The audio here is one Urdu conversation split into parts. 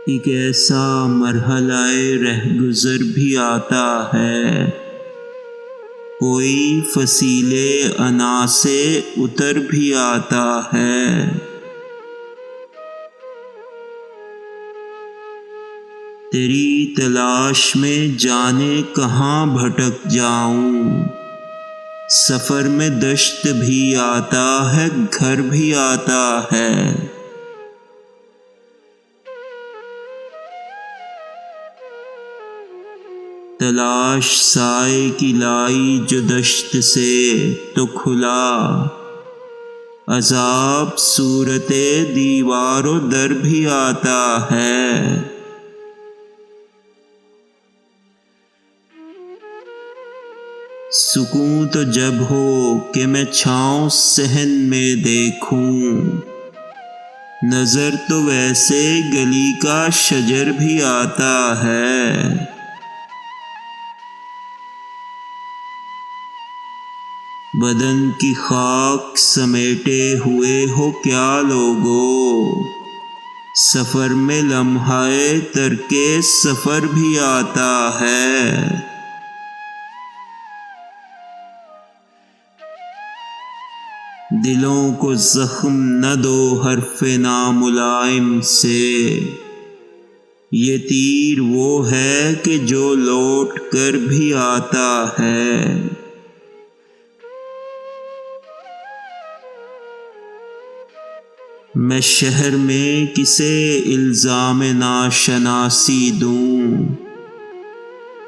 ایک ایسا مرحلہ رہگزر بھی آتا ہے، کوئی فصیل انا سے اتر بھی آتا ہے۔ تیری تلاش میں جانے کہاں بھٹک جاؤں، سفر میں دشت بھی آتا ہے، گھر بھی آتا ہے۔ تلاش سائے کی لائی جو دشت سے تو کھلا، عذاب صورت دیوار و در بھی آتا ہے۔ سکون تو جب ہو کہ میں چھاؤں صحن میں دیکھوں، نظر تو ویسے گلی کا شجر بھی آتا ہے۔ بدن کی خاک سمیٹے ہوئے ہو کیا لوگو، سفر میں لمحہ ترک سفر بھی آتا ہے۔ دلوں کو زخم نہ دو حرف ناملائم سے، یہ تیر وہ ہے کہ جو لوٹ کر بھی آتا ہے۔ میں شہر میں کسے الزام ناشناسی دوں،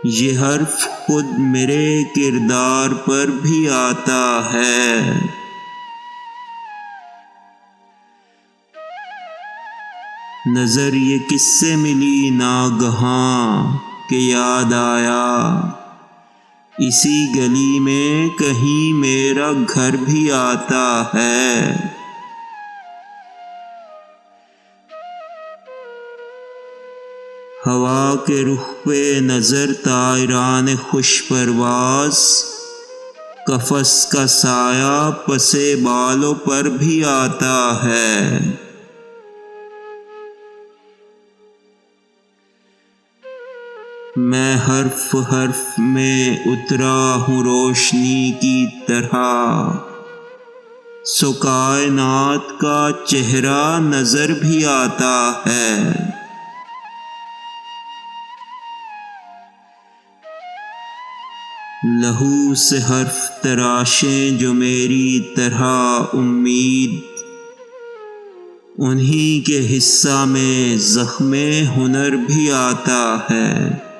یہ حرف خود میرے کردار پر بھی آتا ہے۔ نظر یہ کس سے ملی ناگہاں کہ یاد آیا، اسی گلی میں کہیں میرا گھر بھی آتا ہے۔ ہوا کے رخ پہ نظر طائران خوش پرواز، قفس کا سایہ پسے بالوں پر بھی آتا ہے۔ میں حرف حرف میں اترا ہوں روشنی کی طرح، سو کائنات کا چہرہ نظر بھی آتا ہے۔ لہو سے حرف تراشیں جو میری طرح امید، انہی کے حصہ میں زخم ہنر بھی آتا ہے۔